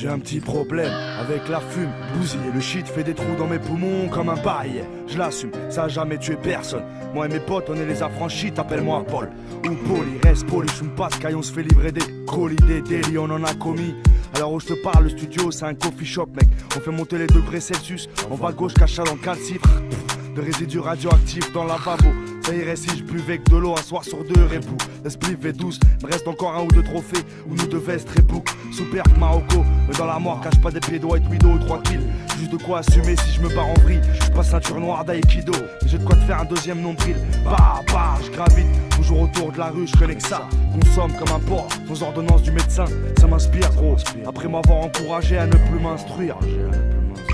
J'ai un petit problème avec la fume, bousillé. Le shit fait des trous dans mes poumons comme un barillet. Je l'assume, ça a jamais tué personne. Moi et mes potes, on est les affranchis, t'appelles-moi Paul. Ou Poli, reste poli, je me passe, caille, on se fait livrer des colis, des délits, on en a commis. Alors où je te parle, le studio c'est un coffee shop mec. On fait monter les degrés Celsius, on va à gauche, cacha dans 4 chiffres. De résidus radioactifs dans le lavabo. Ça irait si je buvais que de l'eau un soir sur deux répou. L'esprit fait douce, me reste encore un ou deux trophées ou nous deux vestes répou. Super Marocco, mais dans la mort cache pas des pieds d'eau et ou 3 kills. Juste de quoi assumer si je me barre en vrille. Je passe ceinture noire d'aïkido, mais j'ai de quoi te faire un deuxième nombril. Bah, je gravite, toujours autour de la rue, je connais que ça. Consomme comme un porc, sans ordonnance du médecin. Ça m'inspire trop, après m'avoir encouragé à ne plus m'instruire.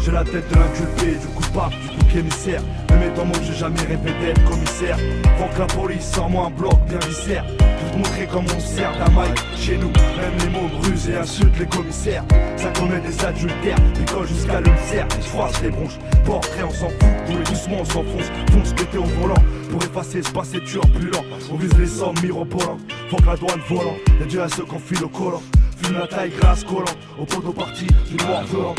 J'ai la tête de l'inculpé, du coupable, du bouc émissaire. Même étant moi j'ai jamais rêvé d'être commissaire. Faut que la police sort-moi un bloc bien viscère. Je vais te montrer comment on sert d'un mic chez nous. Même les mots brusent et insultent les commissaires. Ça commet des adultères, picole jusqu'à l'ulcère. Je froisse les bronches, portrait on s'en fout. Tous les doucement on s'enfonce, fonce péter au volant. Pour effacer ce passé turbulent. On vise les sommes mirobolants. Faut que la douane volant, et Dieu à ceux qu'on file au collant. Fume la taille grasse collant, au poteau parti du noir volant.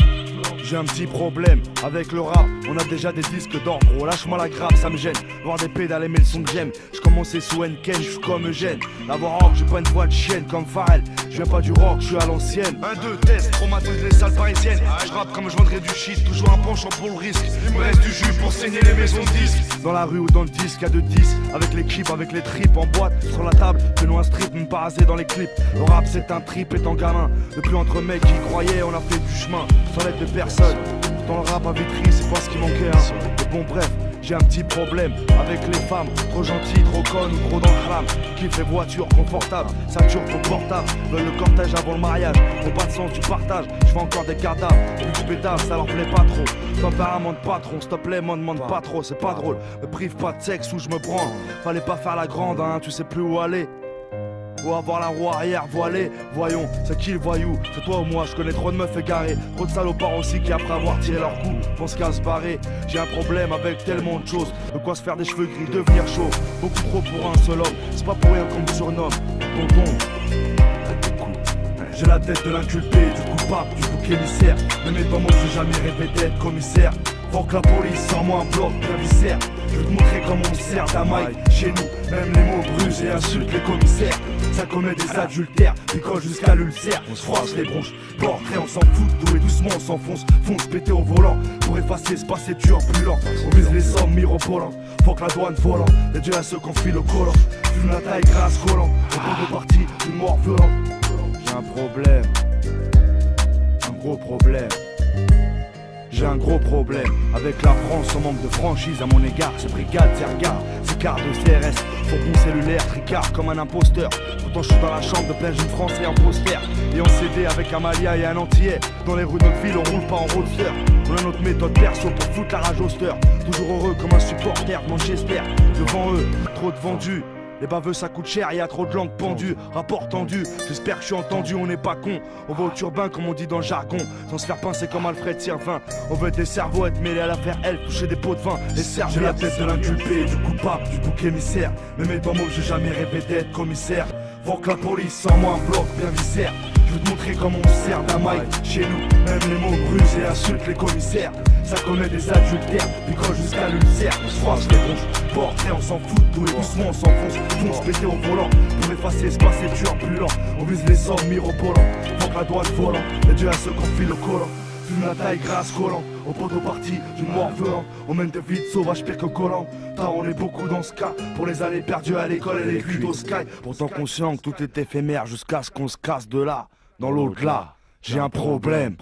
J'ai un petit problème avec le rap, on a déjà des disques d'or gros, lâche-moi la grappe, ça me gêne. Voir des pédales aimer le son que j'aime, je commençais sous Henken, je suis comme Eugène. D'avoir rock, j'ai pas une voix de chienne comme Pharrell. Je viens pas du rock, je suis à l'ancienne. 1, 2, test, traumatise les salles parisiennes. Je rappe comme je vendrais du shit, toujours un penchant pour le risque. Il me reste du jus pour saigner les maisons de disques. Dans la rue ou dans le disque, y'a de 10. Avec l'équipe, avec les tripes en boîte. Sur la table, fais-nous un strip, me paraser dans les clips. Le rap c'est un trip étant gamin. Depuis entre mecs qui croyaient, on a fait du chemin. Sans l'aide de personne. Dans le rap à Vitry, c'est pas ce qui manquait hein. Mais bon bref, j'ai un petit problème avec les femmes. Trop gentilles, trop connes ou trop dans le crâne. Qui fait voiture confortable, sature ton portable. Veulent le cortège avant le mariage, n'ont pas de sens du partage. Je fais encore des cadavres, vu que je pétale, ça leur plaît pas trop. Tempérament de patron, s'il te plaît, m'en demande pas trop, c'est pas drôle. Me prive pas de sexe ou je me branle. Fallait pas faire la grande hein, tu sais plus où aller. Ou avoir la roue arrière voilée. Voyons, c'est qui le voyou? C'est toi ou moi? Je connais trop de meufs égarées. Trop de salopards aussi qui après avoir tiré leur coup pensent qu'à se barrer. J'ai un problème avec tellement de choses. De quoi se faire des cheveux gris, devenir chaud. Beaucoup trop pour un seul homme. C'est pas pour rien qu'on me surnomme tonton. J'ai la tête de l'inculpé, du coupable, du bouc émissaire. Même étant moi j'ai jamais rêvé d'être commissaire. Faut que la police sort-moi un bloc bien viscère. Je vais te montrer comment on sert d'un mic chez nous. Même les mots brusent et insultent les commissaires. Ça commet des adultères, picole jusqu'à l'ulcère. On se froisse les bronches, portrait on s'en fout. Tout et doucement on s'enfonce, fonce péter au volant. Pour effacer ce passé turbulent. On vise les sommes mirobolantes. Faut que la douane volant, et Dieu à ceux qu'on file au collant. Fume la taille grasse collant, au bord de partie, une mort violente. J'ai un problème, un gros problème. J'ai un gros problème avec la France en manque de franchise à mon égard. C'est brigade, c'est regard, c'est quart de CRS. Faucon cellulaire, tricard comme un imposteur. Pourtant je suis dans la chambre de plein jeunes français en poster. Et en CD avec un Malia et un Antillais. Dans les rues de notre ville on roule pas en roadster. On a notre méthode perso pour foutre la rage au stir. Toujours heureux comme un supporter de Manchester. Devant eux, trop de vendus. Les baveux ça coûte cher, y'a trop de langues pendues. Rapport tendu, j'espère que je suis entendu, on n'est pas con. On va au turbin comme on dit dans le jargon. Sans se faire pincer comme Alfred Sirvin. On veut des cerveaux être mêlés à l'affaire elle, toucher des pots de vin. Les cerveaux. J'ai la tête de l'inculpé, du coupable, du bouc émissaire. Même étant moi j'ai jamais rêvé d'être commissaire. Faut que la police sort-moi un bloc bien viscère. Je vais te montrer comment on sert d'un mic chez nous. Même les mots brusent et insultent les commissaires. Ça commet des adultères, picole jusqu'à l'ulcère. On se froisse les bronches, portrait on s'en fout. Tout et doucement on s'enfonce, fonce péter au volant. Pour effacer ce passé turbulent. On vise les sommes mirobolants. Faut que la douane volant, et Dieu à ceux qu'on file au collant. Fume la taille grasse collant, au poteau parti d'une mort violente. On mène de vides sauvages pire que collant. On est beaucoup dans ce cas, pour les années perdues à l'école et les cuites au sky. Pourtant conscient que tout est éphémère jusqu'à ce qu'on se casse de là. Dans l'au-delà, j'ai un problème.